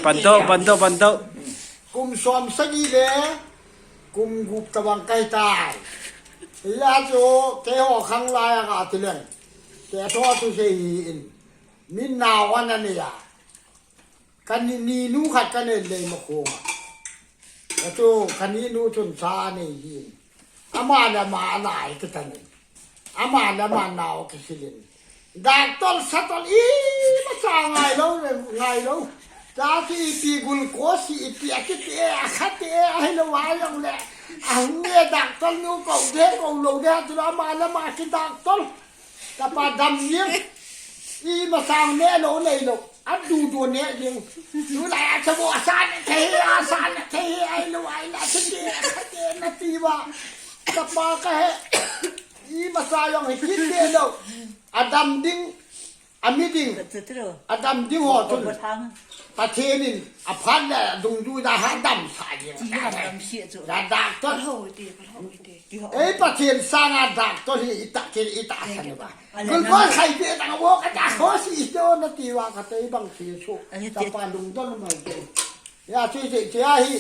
panto กุมสอมสกีเลยกุมกุบตะวันไกลตายยาโจเจ้าขังลายอากาศเลยแต่ทอตุเสียนมินนาววันนั้นเนี่ยกันนี่นูขัดกันเลยมาโคมาแล้วโจกันนี้นูชนซาเนี่ยยินอามาละมาหลายกันนี่อามาละมานาวกิสิลินดักต้นสัตว์อีมาสร้างไงแล้วจ้าที่ปีกุลโคสีปีกิเตะขัดเตะให้เราวายอย่างแหละอันนี้ดักต้นนู้ก็เด็กก็ลงเด็กจะมาละมากินดักต้นแต่ปาดำเนี้ยอีมาสร้างเนี่ยเราเลยลูกอันดูตัวเนี้ยยังดูแลสมุทรสาครเทียสารเทียให้เราวายละชิ้นเดียวขัดเตะนาทีว่าแต่ปาก็ให้อีมาสร้างให้คิดเดียวเราอดัมดิ้งอามิดิ้งอดัมดิ้งหัวตุนประเทศนี้อภันเนี่ยดงดูดาหาดำสายเนี่ยดักต้นประเทศสร้างดักต้นอิตาสันบ้าคุณพ่อใครเป็นต่างวกดักเขาสิโดนตีว่าเขาจะบังคับสู้แต่ปานดงต้นไม่เป็นยาช่วยเจ้าฮี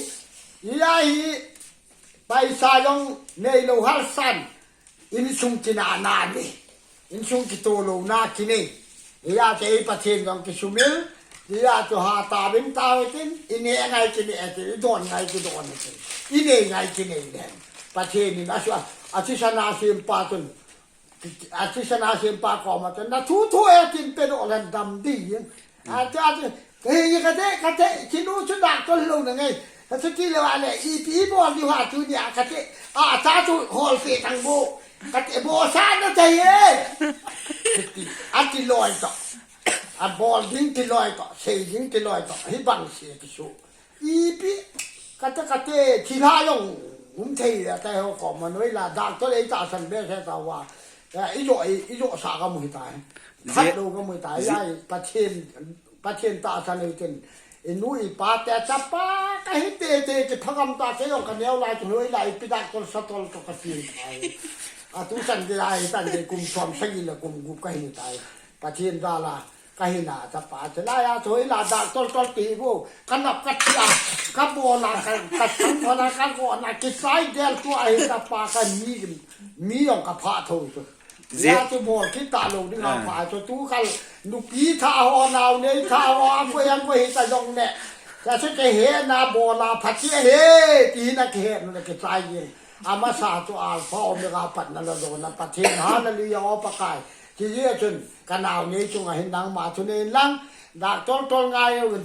ไปสายงในโลหะสันอินซุงกินานานี่อินซุงกิโตโลนาคินียาเจ้าประเทศของกิสุมิลยาตัวหาตาบินตาไว้กินอินเองไงกินเองโดนไงกินโดนกินอินเองไงกินเองเนี่ยประเทศนี้นะชัวอาทิตย์นาเสียมปาตุนอาทิตย์นาเสียมปากออกมาจนนะทุเอกินเป็นอะไรดำดีอย่างอาจารย์เฮ้ยกระเทะชิโนชุดดักต้นลงยังไงถ้าสกิลว่าเนี่ยอีบอลอยู่หาจุดเนี่ยกระเทะตาจุดฮอลเฟตังโบกระเทะโบซานนะใจเย่อันที่ลอยต่ออันบอลยิงที่ลอยต่อเสียยิงที่ลอยต่อให้บังเสียที่สุดอีปีกระเทะที่ท่ายงผมเทียแต่เขาก่อมันไว้ละดักตัวเองจ่าสันเบ้แค่ตัวว่าแต่อีโยสาก็มือตายทัดดูก็มือตายยัยประเทศตาสันเลยจนอินุอีปาแต่จับปาก็ให้เตะจะพักำตาเสียงกันเนี้ยลายจนเลยลายปิดากตัวสตอลตัวกระสีตายทุกสันจะได้สันจะกุมสอมสกิลกุมกุก็ให้ตายประเทศตาละก็ให้หนาจับปาจะไล่ถอยละดักต้นตีบูกันนับกัดยากับโบนักกัดทั้งพนักงานก่อนนักกิจสายเดียวตัวไอ้จับปากันมีอย่างกับพระทูตเจ้าจะบอกคิดตาลงที่เราพาจะตู้กันนุกีท่าหอนาวเนี่ยท่าหอก็ยังไม่เห็นแต่ยองเนี่ยแต่ฉันจะเห็นนาโบนาพัดเจ้าเฮ้ตีนักเห็นนักกิจสายยิงอามาสาตัวอาพ่อเมื่อปัดนั่นเราโดนนับประเทศหานาลียอปะกายที่เยอะจนกันหนาวนี้จงเห็นนางมาทุนเองลังดักต้นไง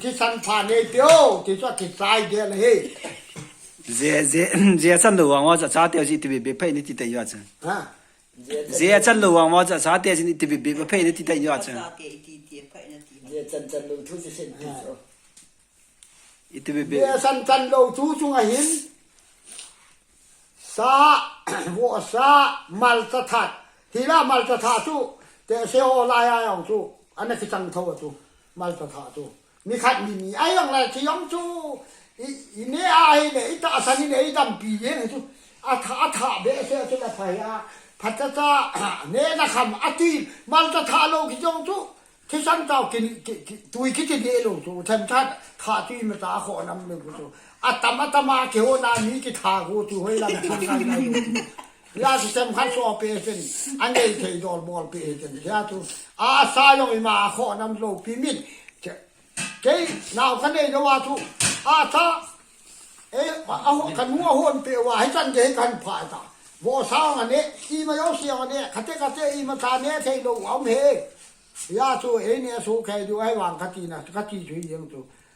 ที่สันผ่านเนี่ยเดียวที่จะกิจสายเดียวเลยเจ้าฉันรู้ว่าจะชาเดียวสิที่เบบไปนี่ที่ไหนอยู่จังเจ้าฉันรู้ว่าจะชาเดียวสิที่เบบไปนี่ที่ไหนอยู่จังจันรู้ทุกสิ่งที่เบบจันรู้ทุกจงเห็นซาวัวซามัลตทัดทีละมัลตทัดทุแต่เสียโอลายอย่างทุอันนี้คือจังเท่าทุมัลตทัดทุมีขัดมีไอ้ยังไงที่ยังทุอีเนี่ยไอ้เนี่ยไอ้ตาสันเนี่ยไอ้ดำปีเนี่ยทุอาถาเบสเสียจุดอะไรพัฒนาเนี่ยนะคำอาทิตย์มัลตทัดโลกิจงทุที่ฉันเจ้ากินตุยคิดจะเดียวทุฉันทัดท่าที่มันตาขอนำหนึ่งทุอัตมาเกี่ยวนานี้กิทากูทุให้เราทำงานได้ยาที่สำคัญสอบเป็นอันนี้เทดอลบอลเป็นยาทุอาสายงมาขอนำโลพิมิตเจ้านาวคันนี้จะว่าทุอาซาเอาขันหัวหุ่นเปรียวว่าให้ฉันจะให้กันผ่าตาโบสาวอันนี้อีมาโยเสียวันนี้ขัดเตอีมาทานนี้เทโลเอาเฮยาทุเนี่ยสู้ใครดูให้วางขัดจีนะขัดจีช่วยยังทุ